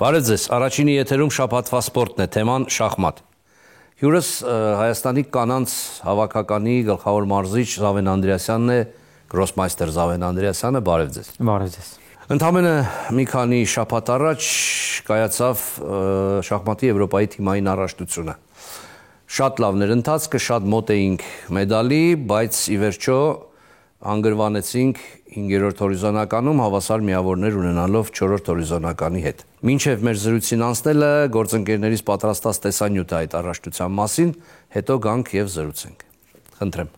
Բարև ձեզ, առաջինի եթերում շաբաթվա սպորտն է, թեման շախմատ։ Հյուրս Հայաստանի կանանց հավաքականի գլխավոր մարզիչ Զավեն Անդրեասյանն է, գրոսմայստեր Զավեն Անդրեասյանը, բարև ձեզ։ Բարև ձեզ։ Ընդամենը մի քանի շաբաթ առաջ կայացավ շախմատի Եվրոպայի թիմային առաջնությունը։ Շատ լավն էր ընթացքը, շատ մոտ էինք մեդալի, բայց ի վերջո անգրվանեցինք 5-րդ հորիզոնականում հավասար միավորներ ունենալով 4-րդ հորիզոնականի հետ։ Մինչև մեր զրույցին անցնելը գործընկերներից պատրաստած տեսանյութ այդ առաջնության մասին, հետո գանք եւ զրուցենք։ Խնդրեմ։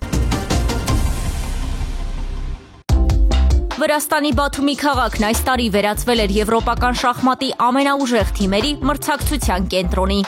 Վրաստանի Բաթումի քաղաքն այս տարի վերածվել էր եվրոպական շախմատի ամենաուժեղ թիմերի մրցակցության կենտրոնի։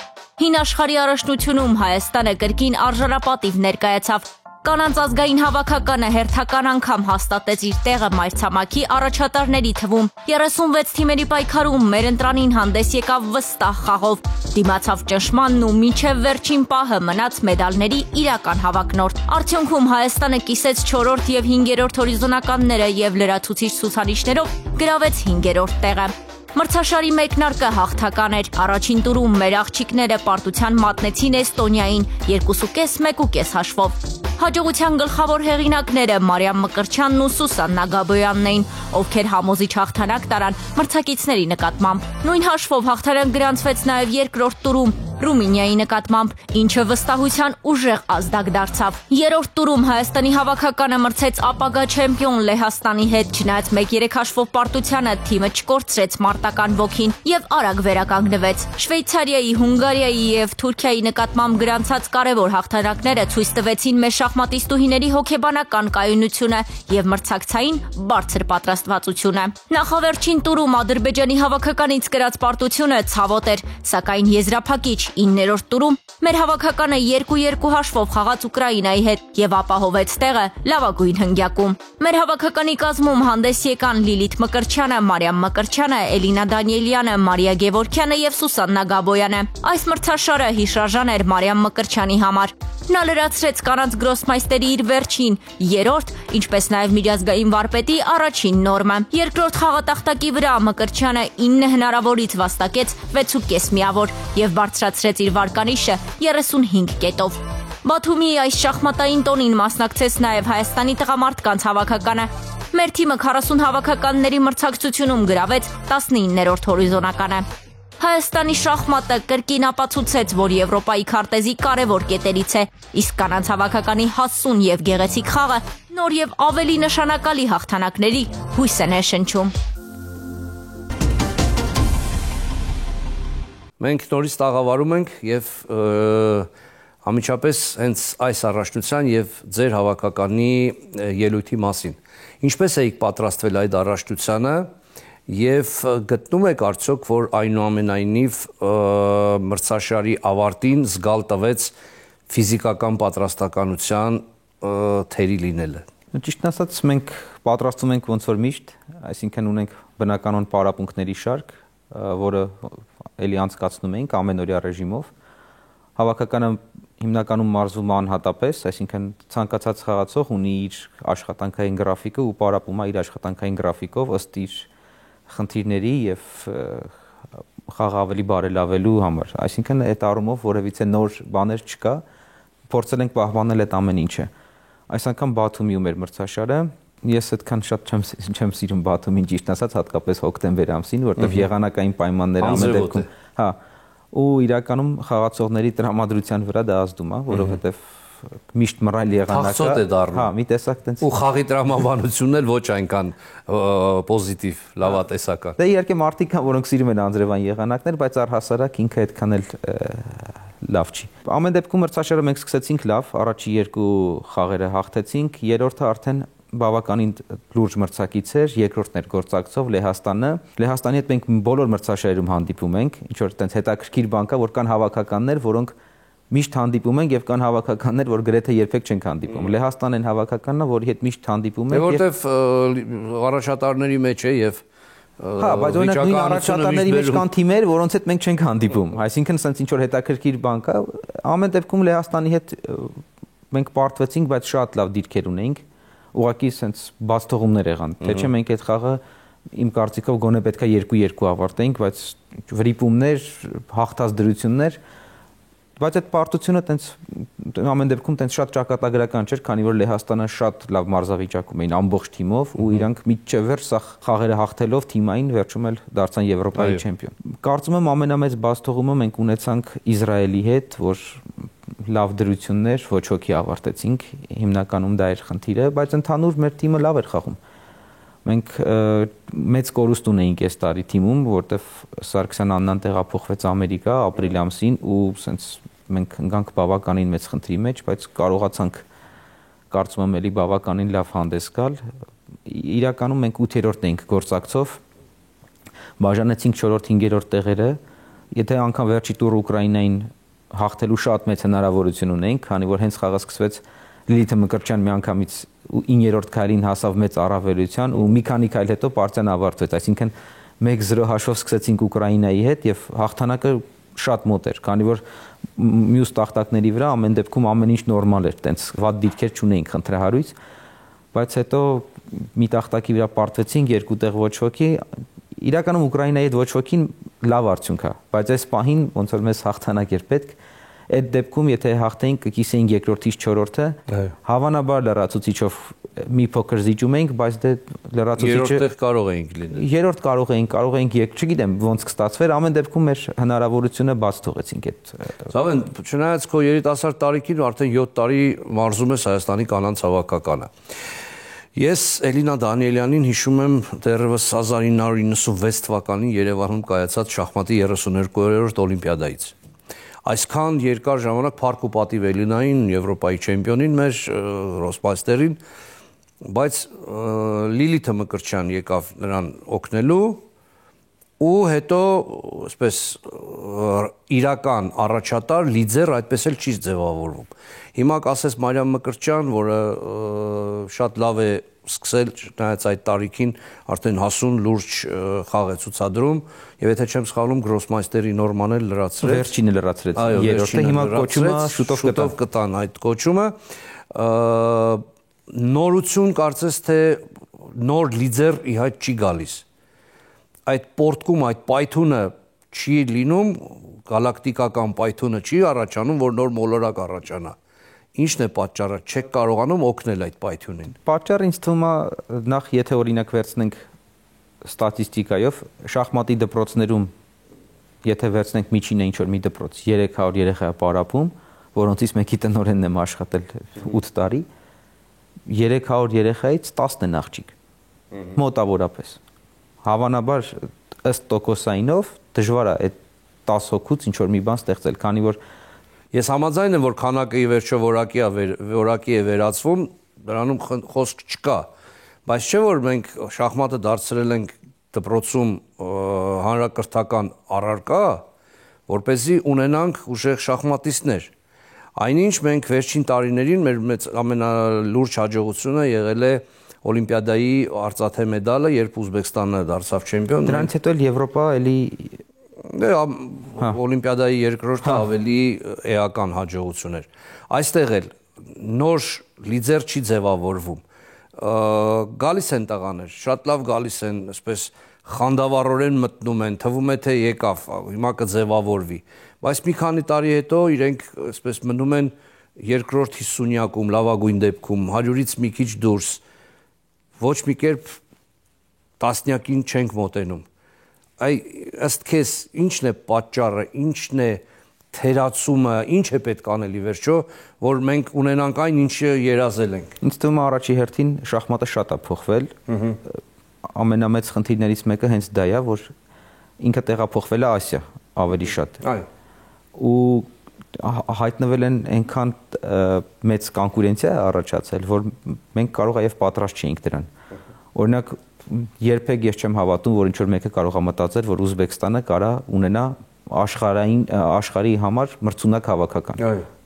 Հին աշխարհի առաջնությունում Հայաստանը կրկին արժանապատիվ ներկայացավ։ Կանանց ազգային հավաքականը հերթական անգամ հաստատեց իր տեղը մայրցամաքի առաջատարների թվում։ 36 թիմերի պայքարում մեր ընտրանին հանդես եկավ վստահ խաղով։ Դիմացավ ճնշմանն ու մինչև վերջին պահը մնաց մեդալների իրական հավակնորդ։ Արդյունքում Հայաստանը կիսեց 4-րդ եւ 5-րդ հորիզոնականները եւ լրացուցիչ ցուցանիշներով գրավեց 5-րդ տեղը։ Մրցաշարի մեկնարկը հաղթական էր։ Առաջին տուրում մեր աղջիկները պարտության մատնեցին Էստոնիային 2.5-1.5 հաշվով։ Հաջողության գլխավոր հեղինակները Մարիամ Մկրտչյանն ու Սուսաննա Գաբոյանն էին, ովքեր համոզիչ հաղթանակ տարան մրցակիցների նկատմամբ։ Նույն հաշվով հաղթանակ գրանցվեց նաև երկրորդ տուրում Ռումինիայի նկատմամբ, ինչը վստահության ուժեղ ազդակ դարձավ։ Երրորդ տուրում Հայաստանի հավաքականը մրցեց ապագա չեմպիոն Լեհաստանի հետ, չնայած 1-3 հաշվով պարտությանը թիմը չկորցրեց մարտական ոգին եւ արագ վերականգնվեց։ Շվեյցարիայի, Հունգարիայի եւ Թուրքիայի նկատմամբ գրանցած կարևոր հաղթանակները ցույց տվեցին մեր շախմատիստուհիների հոգեբանական կայունությունը եւ մրցակցային բարձր պատրաստվածությունը։ Նախավերջին տուրում Ադրբեջանի հավաքականից կրած պարտությունը ցավոտ էր, սակայն եզրափակիչ 9-րդ տուրում մեր հավաքականը 2-2 հաշվով խաղաց Ուկրաինայի հետ եւ ապահովեց տեղը լավագույն հնգյակում։ Մեր հավաքականի կազմում հանդես եկան Լիլիթ Մկրտչյանը, Մարիամ Մկրտչյանը, Էլինա Դանիելյանը, Մարիա Գևորգյանը եւ Սուսաննա Գաբոյանը։ Այս մրցաշարը հիշարժան էր Մարիամ Մկրտչյանի համար։ Նա լրացրեց կանանց գրոսմայստերի իր վերջին, երրորդ, ինչպես նաև միջազգային վարպետի առաջին նորմը։ Երկրորդ խաղատախտակի վրա Մկրտչյանը 9 հնարավորից վաստակեց 6.5 միավոր եւ բարձրացրեց իր վարկանիշը 35 կետով։ Բաթումի այս շախմատային տոնին մասնակցեց նաև Հայաստանի տղամարդկանց հավաքականը։ Մեր թիմը 40 հավաքականների մրցակցությունում գրավեց 19-րդ հորիզոնականը։ Հայաստանի շախմատը կրկին ապացուցեց, որ Եվրոպայի քարտեզի կարևոր կետերից է, իսկ կանանց հավաքականի հասուն եւ գեղեցիկ խաղը նոր եւ ավելի նշանակալի հաղթանակների հույս է ներշնչում։ Մենք նորից տաղավարում ենք եւ ամիջապես հենց այս առաջնության եւ ձեր հավաքականի ելույթի մասին։ Ինչպես եք պատրաստվել այդ առաջնությանը եւ գտնում եք արդյոք, որ այնուամենայնիվ մրցաշարի ավարտին զգալ տվեց ֆիզիկական պատրաստականության թերի լինելը։ Ճիշտն ասած, մենք պատրաստվում ենք ոնց որ միշտ, այսինքն ունենք բնականon պարապմունքների շարք, որը էլի անցկացնում ենք ամենօրյա ռեժիմով։ Հավաքականը հիմնականում մարզվում է անհատապես, այսինքն ցանկացած խաղացող ունի իր աշխատանքային գրաֆիկը ու պարապում է իր աշխատանքային գրաֆիկով ըստ իր խնդիրների եւ խաղը ավելի բարելավելու համար։ Այսինքն այդ առումով որևիցե նոր բաներ չկա, փորձել ենք պահպանել այդ ամեն ինչը։ Այս անգամ Բաթումիում էր մրցաշարը։ Ես այդքան շատ չեմ սիրում Բաթումին, ճիշտ ասած, հատկապես հոկտեմբեր ամսին, որտեղ եղանակային պայմանները ամեն դեպքում, հա, ու իրականում խաղացողների տրամադրության վրա դա ազդում է, որովհետեւ միշտ մռայլ եղանակը, հա, մի տեսակ տենց։ Ու խաղի տրամաբանությունն էլ ոչ այնքան պոզիտիվ, լավատեսական։ Դե իհարկե մարդիկ կան, որոնք սիրում են անձրևային եղանակներ, բայց առհասարակ ինքը այդքան էլ լավ չի։ Ամեն դեպքում մրցաշարը մենք սկսեցինք լավ, առաջի 2 խաղերը հաղթեցինք, երրորդը արդեն բավականին լուրջ մրցակից էր, երկրորդն էր գործակցով Լեհաստանը։ Լեհաստանի հետ մենք բոլոր մրցաշարերում հանդիպում ենք, ինչ որ այդպես հետաքրքիր բան կա, որ կան հավաքականներ, որոնք միշտ հանդիպում ենք եւ կան հավաքականներ, որ գրեթե երբեք չենք հանդիպում։ Լեհաստանն են հավաքականն է, որի հետ միշտ հանդիպում ենք։ Որտեվ առաջատարների մեջ է եւ հա, բայց օրինակ նույն առաջատարների մեջ կան թիմեր, որոնց հետ մենք չենք հանդիպում։ Այսինքն sense ինչ որ հետաքրքիր բան կա, ամեն դեպքում Լեհաստանի հետ մենք պարտվեցինք, բայց շատ լավ դիրքեր ունեինք։ Ուղղակի sense բաց թողումներ եղան։ Թե չէ մենք այդ խաղը իմ կարծիքով գոնե պետք է 2-2 ավարտեինք, բայց վրիպումներ, հաղթած դրություններ, բայց այդ պարտությունը տենց ամեն դեպքում տենց շատ ճակատագրական չէր, քանի որ Լեհաստանը շատ լավ մարզավիճակում էին ամբողջ թիմով ու իրանք միջև վերջ սա խաղերը հաղթելով թիմային վերջում էլ դարձան Եվրոպայի չեմպիոն։ Կարծում եմ ամենամեծ բացթողումը մենք ունեցանք Իսրայելի հետ, որ լավ դրություններ ոչ ոքի ավարտեցինք, հիմնականում դա էր խնդիրը, բայց ընդհանուր մեր թիմը լավ էր խաղում։ Մենք մեծ կորուստ ունեինք այս տարի թիմում, որտեվ Սարգսյան Աննան տեղափոխվեց Ամերիկա ապրիլ ամսին ու սենց մենք ընկանք բավականին մեծ խնդրի մեջ, բայց կարողացանք կարծում եմ էլի բավականին լավ հանդես գալ։ Իրականում մենք 8-րդն էինք գործակցով, բաժանեցինք 4-րդ, 5-րդ տեղերը, եթե անգամ վերջի տուրը Ուկրաինային հաղթելու շատ մեծ հնարավորություն ունեինք, քանի որ հենց խաղը սկսվեց Լիլիթը Մկրտչյան միանգամից 9-րդ քայլին հասավ մեծ առավելության ու մի քանի քայլ հետո պարտիան ավարտվեց, այսինքն 1-0 հաշվով սկսեցինք Ուկրաինայի հետ եւ հաղթանակը շատ մոտ էր, քանի որ մյուս տախտակների վրա ամեն դեպքում ամեն ինչ նորմալ էր, տենց վատ դիրքեր չունեինք խնդրահարույց, բայց հետո մի տախտակի վրա պարտվեցինք, 2 տեղ ոչ ոքի, իրականում Ուկրաինայի հետ ոչ ոքին լավ արդյունք է, բայց այս պահին ոնց որ մեզ հաղթանակ էր պետք, այդ դեպքում եթե հաղթեինք կկիսեինք երկրորդից 4-րդը, հավանաբար լրացուցիչով մի փոքր զիջում էինք, բայց դե լրացուցիչը երրորդ կարող էինք լինել։ Երրորդ կարող էինք, չգիտեմ ոնց կստացվեր, ամեն դեպքում մեր հնարավորությունը բաց թողեցինք այդ։ Զավեն, չնայած քո երիտասարդ տարիքին արդեն 7 տարի մարզում ես Հայաստանի կանանց հավաքականը։ Ես Էլինա Դանիելյանին հիշում եմ դեռևս 1996 թվականին Երևանում կայացած շախմատի 32-րդ օլիմպիադայից։ Այսքան երկար ժամանակ փառք ու պատիվ Էլինային, Եվրոպայի չեմպիոնին մեր Ռոսմայստերին, բայց Լիլիթը Մկրտչյան եկավ նրան օգնելու ու հետո այսպես իրական առաջատար լիդեր այդպես էլ չի ձևավորվում։ Հիմա կասես Մարիամ Մկրտչյան, որը շատ լավ է սկսել, չնայած այդ տարիքին արդեն հասուն լուրջ խաղ է ցուցադրում եւ եթե չեմ սխալվում Գրոսմայստերի նորման էլ լրացրեց։ Վերջինը լրացրեց։ Երրորդը հիմա կոչումը շուտով կտան այդ կոչումը։ Նորություն կարծես թե նոր լիդեր իհայտ չի գալիս։ Այդ պորտկում այդ պայթունը չի լինում, գալակտիկական պայթունը չի առաջանում, որ նոր մոլորակ առաջանա։ Ինչն է պատճառը, չեք կարողանում օգնել այդ պայթյունին։ Պատճառը ինձ թվում է նախ եթե օրինակ վերցնենք ստատիստիկայով, շախմատի դպրոցներում եթե վերցնենք միջինը ինչ որ մի դպրոց 300 երեխա պարապում, որոնցից մեկի տնօրենն եմ աշխատել 8 տարի, 300 երեխայից 10-ն են աղջիկ։ Մոտավորապես։ Հավանաբար ըստ տոկոսայինով դժվար է այդ 10 հոգուց ինչ որ մի բան ստեղծել, քանի որ Ես համաձայն եմ, որ քանակը ի վերջո որակի է վերածվում, դրանում խոսք չկա, բայց չէ որ մենք շախմատը դարձրել ենք դպրոցում հանրակրթական առարկա, որպեսզի ունենանք ուժեղ շախմատիստներ։ Այնինչ մենք վերջին տարիներին մեր մեծ ամենալուրջ հաջողությունը եղել է Օլիմպիադայի արծաթե մեդալը, երբ Ուզբեկստանը դարձավ չեմպիոն։ Դրանից հետո էլ Եվրոպա էլի Օլիմպիադայի երկրորդը ավելի էական հաջողություն էր։ Այստեղ էլ նոր լիդեր չի ձևավորվում։ Գալիս են տղաներ, շատ լավ գալիս են, այսպես խանդավառորեն մտնում են, թվում է թե եկավ, հիմա կձևավորվի։ Բայց մի քանի տարի հետո իրենք այսպես մնում են երկրորդ 50-յակում, լավագույն դեպքում 100-ից մի քիչ դուրս։ Ոչ մի կերպ տասնյակին չենք մոտենում։ Ըստ քեզ ինչն է պատճառը, ինչն է թերացումը, ինչ է պետք անել ի վերջո, որ մենք ունենանք այն, ինչը երազել ենք։ Ինձ թվում է առաջի հերթին շախմատը շատ է փոխվել։ Ամենամեծ խնդիրներից մեկը հենց դա է, որ ինքը տեղափոխվել է Ասիա ավելի շատ։ Այո։ Ու հայտնվել են այնքան մեծ կոնկուրենցիա առաջացել, որ մենք կարող այև պատրաստ չէինք դրան։ Օրինակ երբեք ես չեմ հավատում, որ ինչ-որ մեկը կարող է մտածել, որ Ուզբեկստանը կարա ունենա աշխարհի համար մրցունակ հավաքական։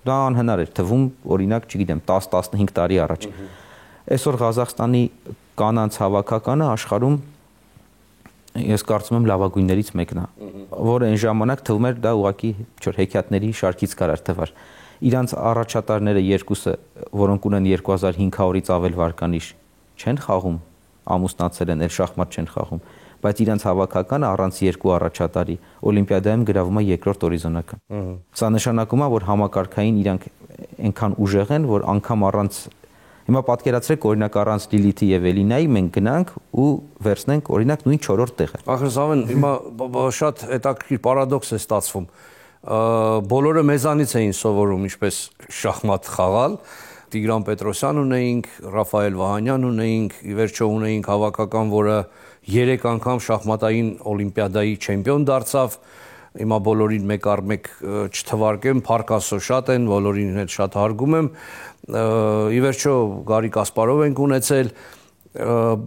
Դա անհնար էր թվում, օրինակ, չգիտեմ, 10-15 տարի առաջ։ Այսօր Ղազախստանի կանանց հավաքականը աշխարհում ես կարծում եմ լավագույններից մեկն է, որը այն ժամանակ թվում էր դա ուղղակի հեքիաթների շարքից կարար թվար։ Իրանց առաջատարները երկուսը, որոնք ունեն 2500-ից ավել վարկանիշ, չեն խաղում ամուսնացել են, այլ շախմատ չեն խաղում, բայց իրենց հավաքականը առանց երկու առաջատարի Օլիմպիադայում գրավում է երկրորդ հորիզոնական։ Սա նշանակում է, որ համակարգային իրանք այնքան ուժեղ են, որ անգամ առանց հիմա պատկերացրեք օրինակ առանց Լիլիթի եւ Էլինայի մենք գնանք ու վերցնենք օրինակ նույն 4-րդ տեղը։ Ախր Զավեն, հիմա շատ հետաքրքիր պարադոքս է ստացվում։ Բոլորը մեզանից էին սովորում ինչպես շախմատ խաղալ։ Տիգրան Պետրոսյան ունեինք, Ռաֆայել Վահանյան ունեինք, ի վերջո ունեինք հավաքական, որը 3 անգամ շախմատային օլիմպիադայի չեմպիոն դարձավ։ Հիմա բոլորին մեկ առ մեկ չթվարկեմ, փառք Աստծո շատ են, բոլորին հետ շատ հարգում եմ։ Ի վերջո Գարիկ Կասպարով ենք ունեցել,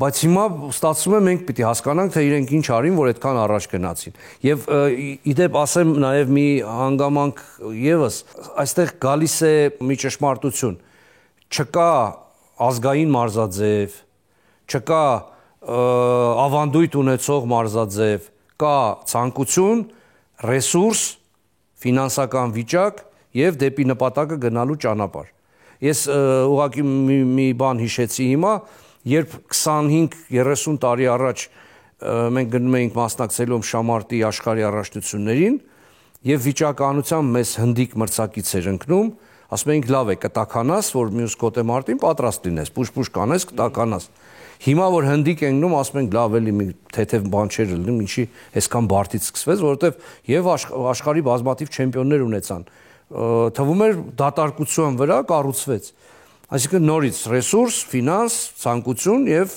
բայց հիմա ստացվում է մենք պիտի հասկանանք, թե իրենք ինչ արին, որ այդքան առաջ գնացին։ Եվ իդեպ ասեմ նաև մի հանգամանք եւս, այստեղ գալիս է մի ճշմարտություն։ Չկա ազգային մարզաձև, չկա ավանդույթ ունեցող մարզաձև, կա ցանկություն, ռեսուրս, ֆինանսական վիճակ եւ դեպի նպատակը գնալու ճանապարհ։ Ես ուղղակի մի բան հիշեցի հիմա, երբ 25-30 տարի առաջ մենք գնում էինք մասնակցելու շամարտի աշխարհի առաջնություններին եւ վիճականությամբ մեզ հնդիկ մրցակից էր ընկնում, ասում էինք լավ է կտականաս, որ մյուս գոտեմարտին պատրաստ լինես, պուշ-պուշ կանես, կտականաս։ Հիմա որ հնդիկ ենք գնում, ասում ենք լավ էլի մի թեթև բան չէր լինում, ինչի այսքան բարտից սկսվեց, որովհետեւ եւ աշխարհի բազմաթիվ չեմպիոններ ունեցան։ Թվում էր դատարկության վրա կառուցվեց։ Այսինքն նորից ռեսուրս, ֆինանս, ցանկություն եւ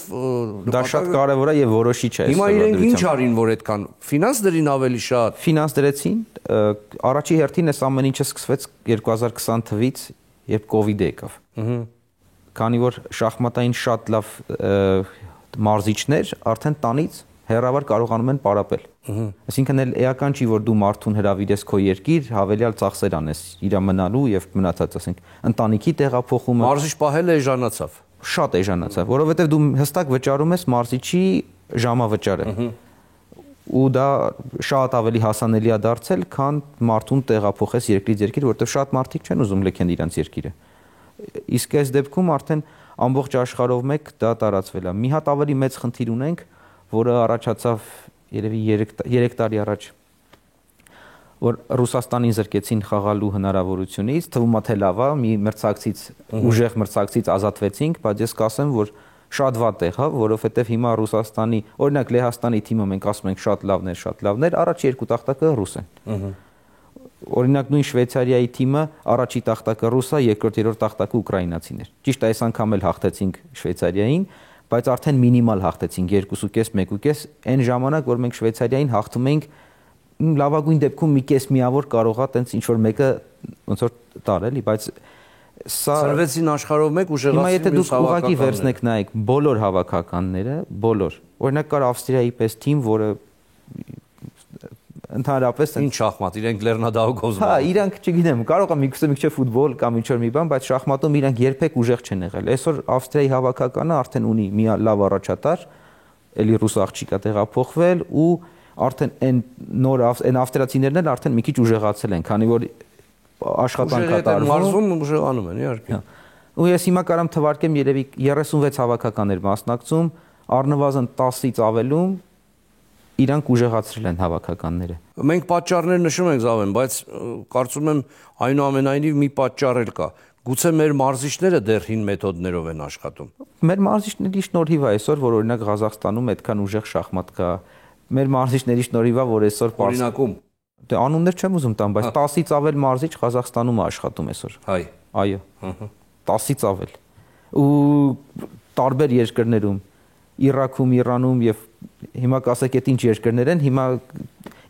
դա շատ կարեւոր է եւ որոշիչ է։ Հիմա իրենք ինչ արին, որ այդքան ֆինանս դրին ավելի շատ։ Ֆինանս դրեցին, առաջի հերթին այս ամեն ինչը սկսվեց 2020 թվականից, երբ կոവിഡ് եկավ։ Քանի որ շախմատային շատ լավ մարզիչներ արդեն տանից հերավար կարողանում են պարապել։ Այսինքն էլ էական չի, որ դու մարդուն հրավիրես քո երկիր, հավելյալ ծախսեր անես իր մնալու եւ մնացած, ասենք, ընտանիքի տեղափոխումը։ Մարզիչ պահելը էժանացավ։ Շատ էժանացավ, որովհետեւ դու հստակ վճարում ես մարզիչի ժամավճարը։ Ու դա շատ ավելի հասանելի է դարձել, քան մարդուն տեղափոխես երկրից երկիր, որովհետեւ շատ մարդիկ չեն ուզում լքեն իրենց երկիրը։ Իսկ այս դեպքում արդեն ամբողջ աշխարհով մեկ դա տարածվել է։ Մի հատ ավելի մեծ խնդիր ունենք, որը առաջացավ երևի 3 տարի առաջ, որ Ռուսաստանին զրկեցին խաղալու հնարավորությունից, թվում է թե լավ է, մի մրցակցից, ուժեղ մրցակցից ազատվեցինք, բայց ես կասեմ, որ շատ վատ եղավ, որովհետև հիմա Ռուսաստանի, օրինակ Լեհաստանի թիմը մենք ասում ենք շատ լավներ, առաջի 2 տախտակը ռուս են։ Օրինակ նույն Շվեյցարիայի թիմը առաջի տախտակը ռուս է, երկրորդ, երրորդ տախտակը ուկրաինացիներ։ Ճիշտ է, այս անգամ էլ հաղթեցինք Շվեյցարիային, բայց արդեն մինիմալ հաղթեցինք 2.5, 1.5, այն ժամանակ, որ մենք Շվեյցարիային հաղթում էինք, լավագույն դեպքում մի կես միավոր կարող է տենց ինչ որ մեկը ոնց որ տալ էլի, բայց սա ծրվեցին աշխարհով մեկ ուժեղացին։ Հիմա եթե դուք ուղղակի վերցնեք նայեք բոլոր հավաքականները, բոլոր, օրինակ կար Ավստրիայի պես թիմ, որը ընդհանրապես ինչ շախմատ, իրենք Լեռնադահուկով։ Հա, իրանք, չգիտեմ, կարող է միգուցե ֆուտբոլ կամ ինչ-որ մի բան, բայց շախմատում իրանք երբեք ուժեղ չեն եղել։ Այսօր Ավստրիայի հավաքականը արդեն ունի մի լավ առաջատար, էլի ռուս աղջիկա տեղափոխվել ու արդեն այն ավստրիացիներն էլ արդեն մի քիչ ուժեղացել են, քանի որ աշխատանք կատարվում, մարզվում ուժեղանում են, իհարկե։ Ու ես հիմա կարամ թվարկեմ երևի 36 հավաքականներ մասնակցում, առնվազն 10-ից ավելում իրանք ուժեղացրել են հավաքականները։ Մենք պատճառներ նշում ենք Զավեն, բայց կարծում եմ այնուամենայնիվ մի պատճառ էլ կա։ Գուցե մեր մարզիչները դեռ հին մեթոդներով են աշխատում։ Մեր մարզիչների շնորհիվ է այսօր, որ օրինակ Ղազախստանում այդքան ուժեղ շախմատ կա։ Մեր մարզիչների շնորհիվ է, որ այսօր օրինակում դե անուններ չեմ ուզում տամ, բայց 10-ից ավել մարզիչ Ղազախստանում է աշխատում այսօր։ Հայ։ Այո։ 10-ից ավել։ Ու տարբեր երկրներում, Իրաքում, Իրանում եւ հիմա կասեք այդ ինչ երկրներ են, հիմա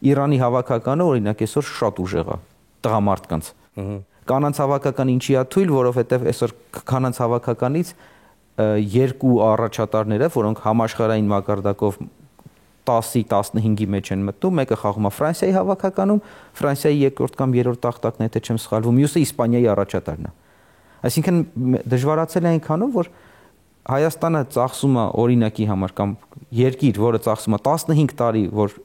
Իրանի հավաքականը օրինակ այսօր շատ ուժեղ է տղամարդկանց։ Կանանց հավաքական ինչի է թույլ, որովհետեւ այսօր կանանց հավաքականից 2 առաջատարները, որոնք համաշխարհային մակարդակով 10-15-ի մեջ են մտնում, մեկը խաղում է Ֆրանսիայի հավաքականում, Ֆրանսիայի երկրորդ կամ երրորդ տախտակն է, եթե չեմ սխալվում, մյուսը Իսպանիայի առաջատարն է։ Այսինքն դժվարացել է այնքանով, որ Հայաստանը ծախսում է օրինակի համար կամ երկիր, որը ծախսում է 15 տարի, որ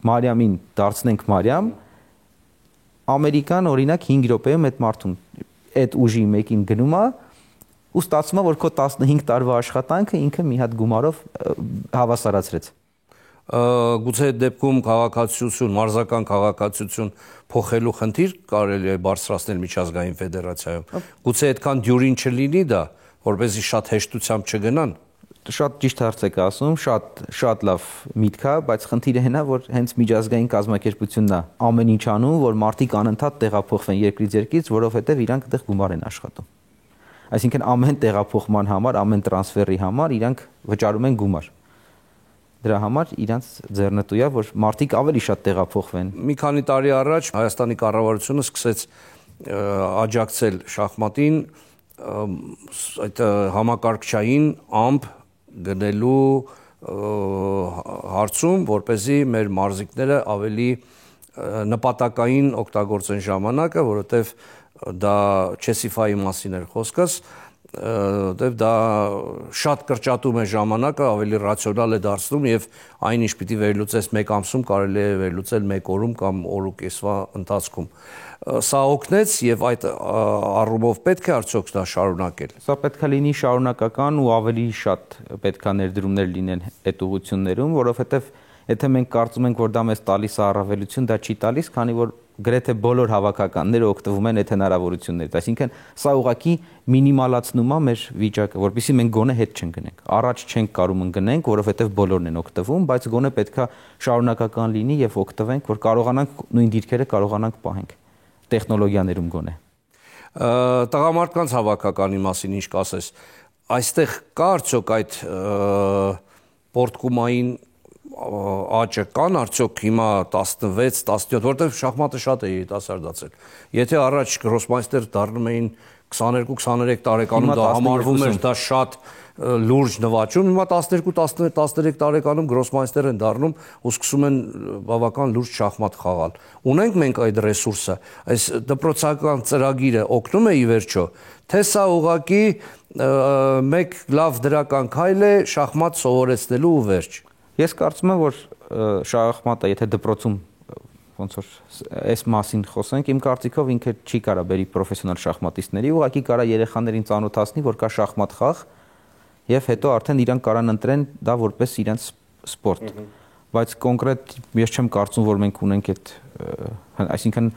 Մարիամին դարձնենք Մարիամ, Ամերիկան օրինակ 5 րոպեում այդ մարդուն այդ ուժի մեկին գնում է ու ստացվում է, որ քո 15 տարվա աշխատանքը ինքը մի հատ գումարով հավասարացրեց։ Գուցե այդ դեպքում քաղաքացիություն, մարզական քաղաքացիություն փոխելու խնդիր կարելի է բարձրացնել միջազգային ֆեդերացիայում։ Գուցե այդքան դյուրին չլինի դա, որպեսզի շատ հեշտությամբ չգնան։ Շատ ճիշտ հարց եք ասում, շատ լավ միտք է, բայց խնդիրը հենա, որ հենց միջազգային կազմակերպությունն է ամեն ինչ անում, որ մարդիկ անընդհատ տեղափոխվեն երկրից երկրից, որովհետև իրանք այդտեղ գումար են աշխատում։ Այսինքն ամեն տեղափոխման համար, ամեն տրանսֆերի համար իրանք վճարում են գումար։ Դրա համար իրանց ձեռնտու է, որ մարդիկ ավելի շատ տեղափոխվեն։ Մի քանի տարի առաջ Հայաստանի կառավարությունը սկսեց աջակցել շախմատին այդ համակարգչային ամպ գնելու հարցում, որպեսզի մեր մարզիկները ավելի նպատակային օգտագործեն ժամանակը, որովհետև դա Chessify-ի մասին էր խոսքս, որովհետև դա շատ կրճատում է ժամանակը, ավելի ռացիոնալ է դարձնում եւ այն ինչ պիտի վերլուծես 1 ամսում կարելի է վերլուծել 1 օրում կամ օր ու կեսվա ընթացքում։ Սա օգնեց եւ այդ առումով պետք է արդյոք դա շարունակել։ Սա պետք է լինի շարունակական ու ավելի շատ պետք է ներդրումներ լինեն այդ ուղղություններում, որովհետեւ եթե մենք կարծում ենք, որ դա մեզ տալիս է առավելություն, դա չի տալիս, քանի որ գրեթե բոլոր հավաքականները օգտվում են այդ հնարավորություններից։ Այսինքն սա ուղղակի մինիմալացնում է մեր վիճակը, որովհետեւ մենք գոնե հետ չընկնենք։ Առաջ չենք կարում ընկնենք, որովհետեւ բոլորն են օգտվում, բայց գոնե պետքա շարունակական լինի եւ օգտվենք, որ կարողանանք նույն դիրքերը կարողանանք պահենք տեխնոլոգիաներում գոնե։ Տղամարդկանց հավաքականի մասին ինչ կասես։ Այստեղ կա արդյոք այդ պորտկումային աճը կան արդյոք հիմա 16, 17, որտեղ շախմատը շատ է երիտասարդացել։ Եթե առաջ գրոսմայստեր դառնում էին 22-23 տարեկանում, դա համարվում էր դա շատ լուրջ նվաճում, հիմա 12-13 տարեկանում գրոսմայստեր են դառնում ու սկսում են բավական լուրջ շախմատ խաղալ։ Ունենք մենք այդ ռեսուրսը, այս դպրոցական ծրագիրը օգնում է ի վերջո, թե սա ուղղակի մեկ լավ դրական քայլ է շախմատ սովորեցնելու ու վերջ։ Ես կարծում եմ, որ շախմատը, եթե դպրոցում ոնց որ այս մասին խոսենք, իմ կարծիքով ինքը չի կարա բերի պրոֆեսիոնալ շախմատիստների, ուղղակի կարա երեխաներին ծանոթացնի, որ կա շախմատ խաղ, եւ հետո արդեն իրանք կարան ընտրեն դա որպես իրենց սպորտ։ Բայց կոնկրետ ես չեմ կարծում, որ մենք ունենք այդ, այսինքն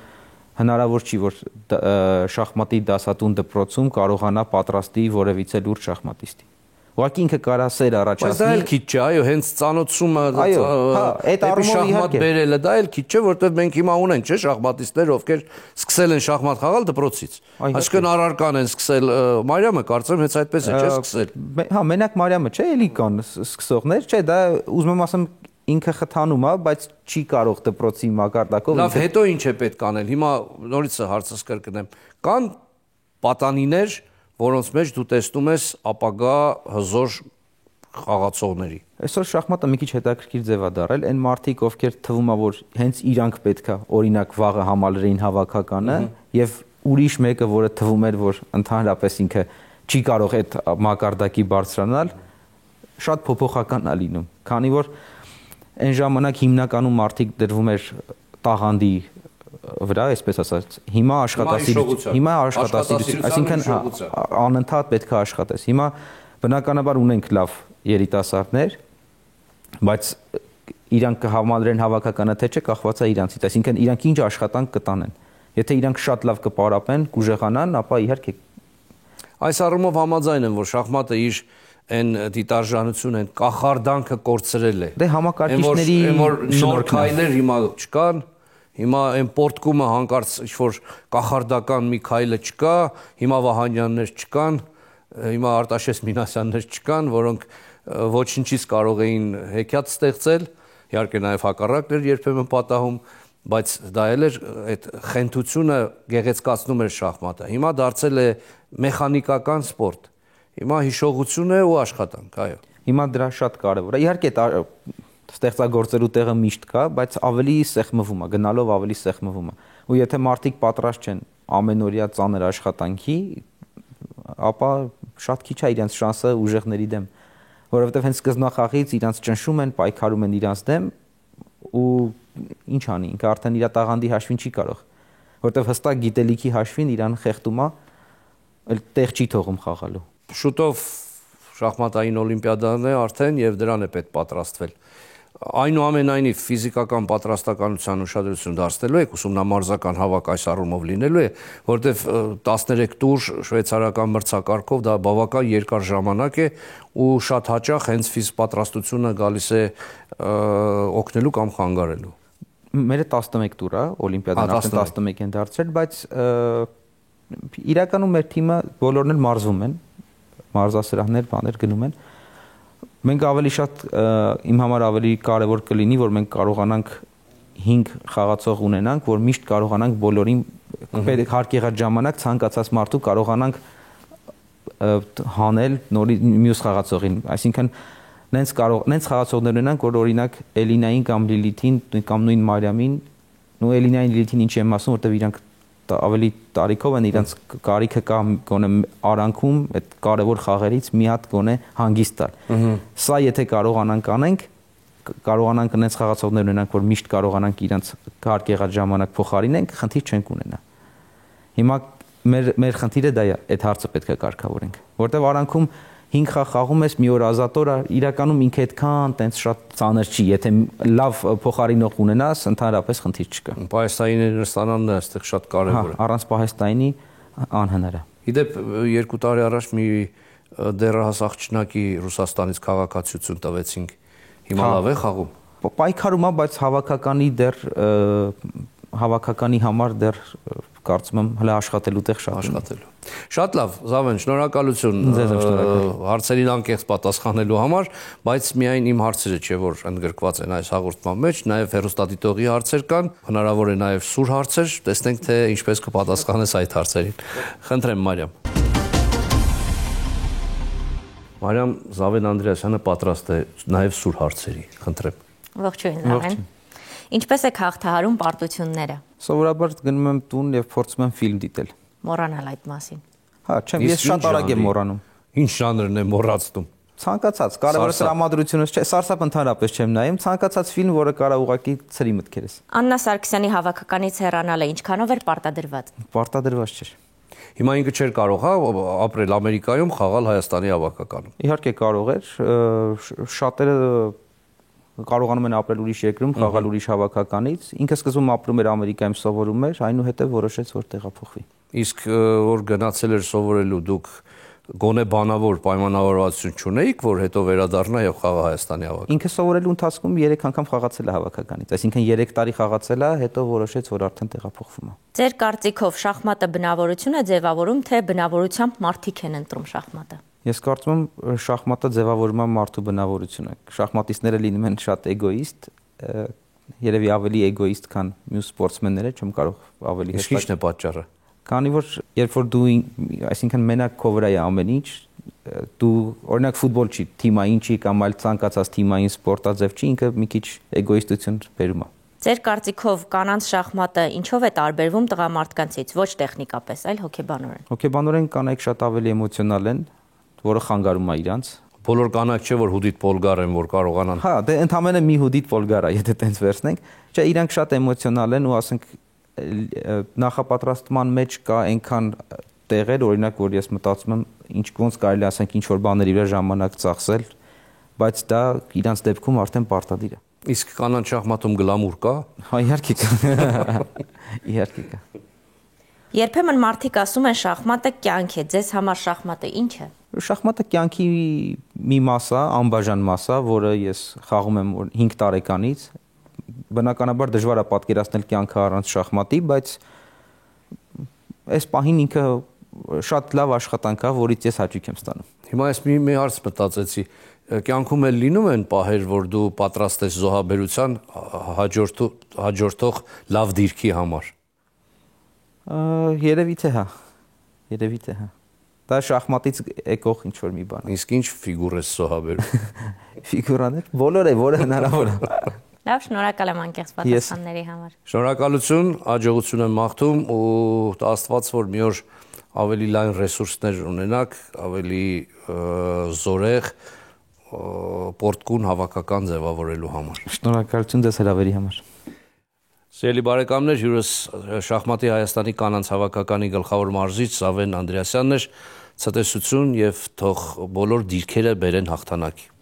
հնարավոր չի, որ շախմատի դասատուն դպրոցում կարողանա պատրաստի որևիցե լուրջ շախմատիստի։ Ուղղակի ինքը կարա սեր առաջացնի։ Բայց դա էլ քիչ չէ, այո, հենց ծանոթությունը, այդ առումով շախմատ բերելը, դա էլ քիչ չէ, որովհետև մենք հիմա ունենք, չէ, շախմատիստներ, ովքեր սկսել են շախմատ խաղալ դպրոցից։ Այսինքն առարկան են սկսել, Մարիամը կարծեմ հենց այդպես է, չէ, սկսել։ Հա, մենակ Մարիամը չէ, էլի կան սկսողներ, չէ, դա ուզում եմ ասեմ ինքը խթանում է, բայց չի կարող դպրոցի մակարդակով։ Լավ, հետո ինչ է պետք անել։ Հիմա նորից հարցս կրկնեմ։ Կան պատանիներ, որոնց մեջ դու տեսնում ես ապագա հզոր խաղացողների։ Այսօր շախմատը մի քիչ հետաքրքիր ձև է դարել, այն մարդիկ, ովքեր թվում է, որ հենց իրանք պետքա օրինակ վաղը համալրեին հավաքականը եւ ուրիշ մեկը, որը թվում էր, որ ընդհանրապես ինքը չի կարող այդ մակարդակի բարձրանալ, շատ փոփոխական է լինում, քանի որ այն ժամանակ հիմնականում մարդիկ դրվում էր տաղանդի վրա, այսպես ասած, հիմա աշխատասիրություն, այսինքն անընդհատ պետք է աշխատես։ Հիմա բնականաբար ունենք լավ երիտասարդներ, բայց իրանք կհամալրեն հավաքականը թե չէ, կախված է իրանցից, այսինքն իրանք ինչ աշխատանք կտանեն։ Եթե իրանք շատ լավ կպարապեն, կուժեղանան, ապա իհարկե։ Այս առումով համաձայն եմ, որ շախմատը իր այն դիտարժանություն, այն կախարդանքը կորցրել է։ Դե համակարգիչների նոր քայլեր հիմա չկան։ Հիմա այն պորտկումը հանկարծ ինչ-որ կախարդական մի քայլը չկա, հիմա Վահանյաններ չկան, հիմա Արտաշես Մինասյաններ չկան, որոնք ոչինչից կարող էին հեքիաթ ստեղծել, իհարկե նաև հակառակն էր երբեմն պատահում, բայց դա էլ էր այդ խենթությունը գեղեցկացնում էր շախմատը։ Հիմա դարձել է մեխանիկական սպորտ։ Հիմա հիշողություն է ու աշխատանք, այո։ Հիմա դրա շատ կարևոր է։ Իհարկե ստեղծագործելու տեղը միշտ կա, բայց ավելի սեղմվում է, գնալով ավելի սեղմվում է։ Ու եթե մարդիկ պատրաստ չեն ամենօրյա ծանր աշխատանքի, ապա շատ քիչ է իրենց շանսը ուժեղների դեմ, որովհետև հենց սկզբնախաղից իրենց ճնշում են, պայքարում են իրենց դեմ ու ինչ անի, ինքը արդեն իր տաղանդի հաշվին չի կարող, որովհետև հստակ գիտելիքի հաշվին իրան խեղդում է, տեղ չի թողում խաղալու։ շուտով շախմատային օլիմպիադան է արդեն եւ դրան է պետք պատրաստվել։ Այնուամենայնիվ ֆիզիկական պատրաստականության ուշադրություն դարձնելու եք, ուսումնամարզական հավաք այս առումով լինելու է, որտեղ 13 տուր շվեյցարական մրցակարգով դա բավական երկար ժամանակ է ու շատ հաճախ հենց ֆիզպատրաստությունը գալիս է օգնելու կամ խանգարելու։ Մերը 11 տուր է, օլիմպիադան արդեն 11 են դարձրել, բայց իրականում մեր թիմը բոլորն էլ մարզվում են, մարզասրահներ, բաներ գնում են։ Մենք ավելի շատ իմ համար ավելի կարևոր կլինի, որ մենք կարողանանք 5 խաղացող ունենանք, որ միշտ կարողանանք բոլորին հարկ եղած ժամանակ ցանկացած մարդու կարողանանք հանել մյուս խաղացողին, այսինքն նենց խաղացողներ ունենանք, որ օրինակ Էլինային կամ Լիլիթին կամ նույն Մարիամին, ու Էլինային Լիլիթին ինչի եմ ասում, որտեղ իրանք ավելի տարիքով են, իրանց կարիքը կա գոնե արանքում այդ կարևոր խաղերից մի հատ գոնե հանգիստ տալ։ Սա եթե կարողանանք անենք, կարողանանք այնց խաղացողներ ունենանք, որ միշտ կարողանանք իրանց հարկ եղած ժամանակ փոխարինենք, խնդիր չենք ունենա։ Հիմա մեր խնդիրը դա է, այդ հարցը պետք է կարգավորենք, որտեղ արանքում 5 խաղ խաղում ես, մի օր ազատոր է, իրականում ինքը այդքան տենց շատ ծանր չի, եթե լավ փոխարինող ունենաս, ընդհանրապես խնդիր չկա։ Պահեստայինները ստանալն է այստեղ շատ կարևոր է։ Առանց պահեստայինի անհնար է։ Իդեպ 2 տարի առաջ մի դեռահաս աղջնակի Ռուսաստանից քաղաքացիություն տվեցինք։ Հիմա լավ է խաղում։ Պայքարում է, բայց հավաքականի համար դեռ կարծում եմ հələ աշխատելու տեղ շատ աշխատելու։ Շատ լավ, Զավեն, շնորհակալություն հարցերին անկեղծ պատասխանելու համար, բայց միայն իմ հարցերը չէ, որ ընդգրկված են այս հաղորդման մեջ, նաև հեռուստադիտողի հարցեր կան, հնարավոր է նաև սուր հարցեր, տեսնենք թե ինչպես կպատասխանես այդ հարցերին։ Խնդրեմ, Մարիամ։ Մարիամ, Զավեն Անդրեասյանը պատրաստ է նաև սուր հարցերի, խնդրեմ։ Ողջույն, Զավեն։ Ինչպես եք հաղթահարում պարտությունները։ Սովորաբար գնում եմ տուն եւ փորձում եմ ֆիլմ դիտել։ Մոռանալ այդ մասին։ Հա, չեմ, ես շատ արագ եմ մոռանում։ Ինչ ժանրն է մոռացնում։ Ցանկացած, կարևորը տրամադրությունից չէ, սարսափ ընդհանրապես չեմ նայում, ցանկացած ֆիլմ, որը կարա ուղղակի ցրի մտքերս։ Աննա Սարգսյանի հավաքականից հեռանալը ինչքանով էր պարտադրված։ Պարտադրված չէր։ Հիմա ինքը չէր կարող ապրել Ամերիկայում, խաղալ Հայաստանի հավաքականում։ Իհարկե կարող էր, շատերը կարողանում են ապրել ուրիշ երկրում, խաղալ ուրիշ հավաքականից։ Ինքը սկզբում ապրում էր Ամերիկայում, սովորում էր, այնուհետև որոշեց, որ տեղափոխվի։ Իսկ որ գնացել էր սովորելու, դուք գոնե բանավոր պայմանավորվածություն չունեիք, որ հետո վերադառնա եւ խաղա Հայաստանի հավաքականը։ Ինքը սովորելու ընթացքում 3 անգամ խաղացել է հավաքականից, այսինքն 3 տարի խաղացել է, հետո որոշեց, որ արդեն տեղափոխվում է։ Ձեր կարծիքով շախմատը բնավորություն է ձևավորում, թե բնավորությամբ մարդիկ են ընտրում շախմատը։ Ես կարծում եմ շախմատը ձևավորում է մարդու բնավորությունը։ Շախմատիստները լինում են շատ էգոիստ, երևի ավելի էգոիստ, քան մյուս սպորտսմենները, չեմ կարող ավելի հստակ։ Ինչն է պատճառը։ Քանի որ երբ որ դու, այսինքն մենակ քո վրա է ամեն ինչ, դու օրինակ ֆուտբոլ չի, թիմային չի կամ այլ ցանկացած թիմային սպորտաձև չի, ինքը մի քիչ էգոիստություն բերում է։ Ձեր կարծիքով կանանց շախմատը ինչով է տարբերվում տղամարդկանցից, ոչ տեխնիկապես, այլ հոգեբանորեն։ Հոգեբանորեն կանայք շատ ավելի էմոցիոնալ են, որը խանգարում է իրանց։ Բոլոր կանայք չէ որ հուդիտ պոլգար են, որ կարողանան։ Հա, դե ընդամենը մի հուդիտ պոլգար է, եթե տենց վերցնենք։ Չէ, իրանք շատ էմոցիոնալ են ու ասենք նախապատրաստման մեջ կա այնքան տեղեր, օրինակ, որ ես մտածում եմ, ինչ ոնց կարելի ասենք ինչ որ բաների վրա ժամանակ ծախսել, բայց դա իրանց դեպքում արդեն պարտադիր է։ Իսկ կանանց շախմատում գլամուր կա։ Հա, իհարկե կա։ Իհարկե կա։ Երբեմն մարդիկ ասում են շախմատը կյանք է, ձեզ համար շախմատը ինչ է։ Շախմատը կյանքի մի մաս է, անբաժան մաս է, որը ես խաղում եմ 5 տարեկանից։ Բնականաբար դժվար է պատկերացնել կյանքը առանց շախմատի, բայց այս պահին ինքը շատ լավ աշխատանք է, որից ես հաճույք եմ ստանում։ Հիմա ես մի հարց մտածեցի, կյանքում էլ լինում են պահեր, որ դու պատրաստ ես զոհաբերության հաջորդող լավ դիրքի համար։ Երևի թե հա։ Երևի թե հա։ Դա շախմատից եկող ինչ որ մի բան է։ Իսկ ինչ ֆիգուր ես զոհաբերում։ Ֆիգուրաներ, բոլոր է, որը հնարավոր է։ Լավ, շնորհակալ եմ անկեղծ պատասխանների համար։ Շնորհակալություն, հաջողություն եմ մաղթում ու Աստված որ մի օր ավելի լայն ռեսուրսներ ունենաք, ավելի զորեղ պորտկուն հավաքական ձևավորելու համար։ Շնորհակալություն ձեզ հրավերի համար։ Սիրելի բարեկամներ, հյուրս շախմատի Հայաստանի կանանց հավաքականի գլխավոր մարզիչ Զավեն Անդրեասյանն էր։ ցտեսություն եւ թող բոլոր դիրքերը բերեն հաղթանակի։